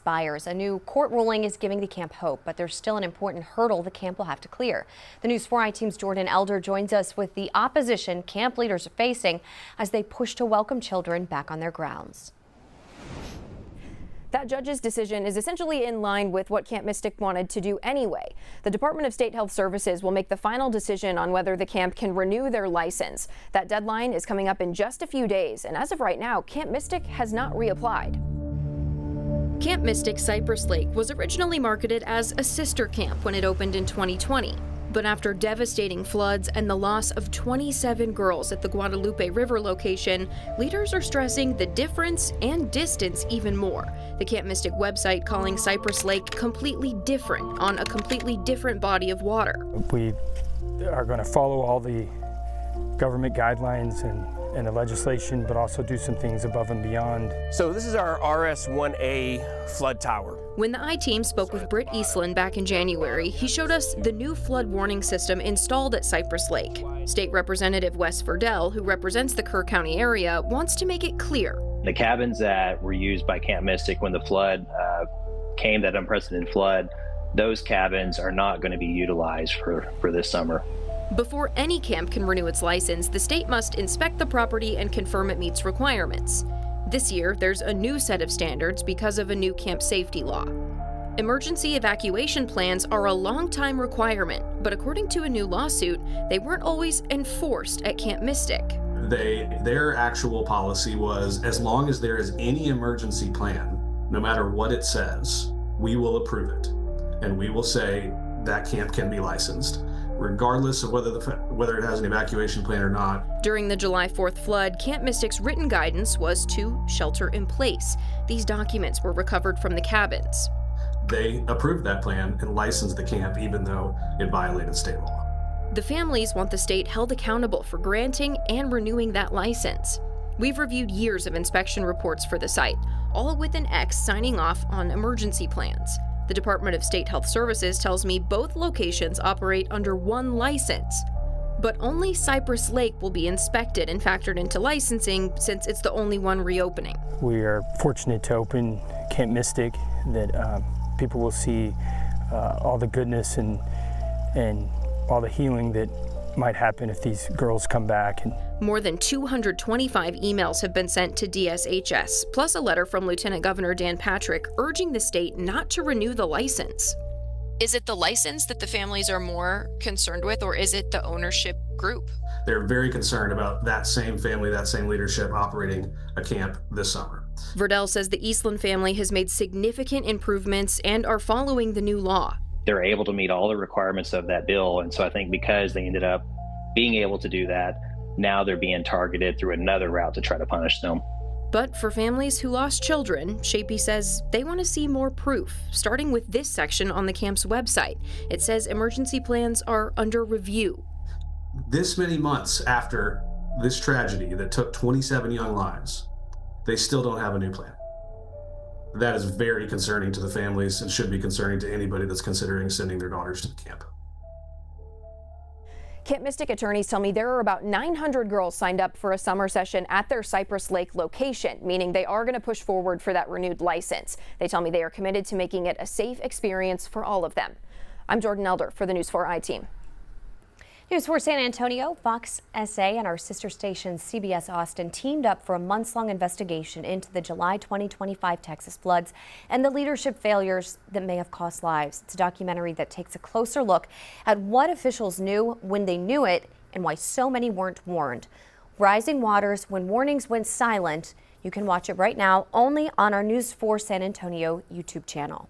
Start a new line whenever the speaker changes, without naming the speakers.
expires. A new court ruling is giving the camp hope, but there's still an important hurdle the camp will have to clear. The News 4i team's Jordan Elder joins us with the opposition camp leaders are facing as they push to welcome children back on their grounds.
That judge's decision is essentially in line with what Camp Mystic wanted to do anyway. The Department of State Health Services will make the final decision on whether the camp can renew their license. That deadline is coming up in just a few days, and as of right now, Camp Mystic has not reapplied. Camp Mystic Cypress Lake was originally marketed as a sister camp when it opened in 2020. But after devastating floods and the loss of 27 girls at the Guadalupe River location, leaders are stressing the difference and distance even more. The Camp Mystic website calling Cypress Lake completely different on a completely different body of water.
We are going to follow all the government guidelines and the legislation, but also do some things above and beyond.
So this is our RS-1A flood tower.
When the I-Team spoke with Britt Eastland back in January, he showed us the new flood warning system installed at Cypress Lake. State Representative Wes Verdell, who represents the Kerr County area, wants to make it clear.
The cabins that were used by Camp Mystic when the flood came, that unprecedented flood, those cabins are not going to be utilized for this summer.
Before any camp can renew its license, the state must inspect the property and confirm it meets requirements. This year, there's a new set of standards because of a new camp safety law. Emergency evacuation plans are a long-time requirement, but according to a new lawsuit, they weren't always enforced at Camp Mystic.
Their actual policy was, as long as there is any emergency plan, no matter what it says, we will approve it. And we will say that camp can be licensed, regardless of whether it has an evacuation plan or not.
During the July 4th flood, Camp Mystic's written guidance was to shelter in place. These documents were recovered from the cabins.
They approved that plan and licensed the camp even though it violated state law.
The families want the state held accountable for granting and renewing that license. We've reviewed years of inspection reports for the site, all with an X signing off on emergency plans. The Department of State Health Services tells me both locations operate under one license, but only Cypress Lake will be inspected and factored into licensing since it's the only one reopening.
We are fortunate to open Camp Mystic, that people will see all the goodness and all the healing that might happen if these girls come back.
More than 225 emails have been sent to DSHS, plus a letter from Lieutenant Governor Dan Patrick urging the state not to renew the license. Is it the license that the families are more concerned with, or is it the ownership group?
They're very concerned about that same family, that same leadership operating a camp this summer.
Verdell says the Eastland family has made significant improvements and are following the new law.
They're able to meet all the requirements of that bill, and so I think because they ended up being able to do that, now they're being targeted through another route to try to punish them.
But for families who lost children, Shapey says they want to see more proof, starting with this section on the camp's website. It says emergency plans are under review.
This many months after this tragedy that took 27 young lives, they still don't have a new plan. That is very concerning to the families and should be concerning to anybody that's considering sending their daughters to the camp.
Camp Mystic attorneys tell me there are about 900 girls signed up for a summer session at their Cypress Lake location, meaning they are going to push forward for that renewed license. They tell me they are committed to making it a safe experience for all of them. I'm Jordan Elder for the News 4i team.
News 4 San Antonio, Fox SA, and our sister station CBS Austin teamed up for a months-long investigation into the July 2025 Texas floods and the leadership failures that may have cost lives. It's a documentary that takes a closer look at what officials knew when they knew it and why so many weren't warned. Rising waters when warnings went silent. You can watch it right now only on our News 4 San Antonio YouTube channel.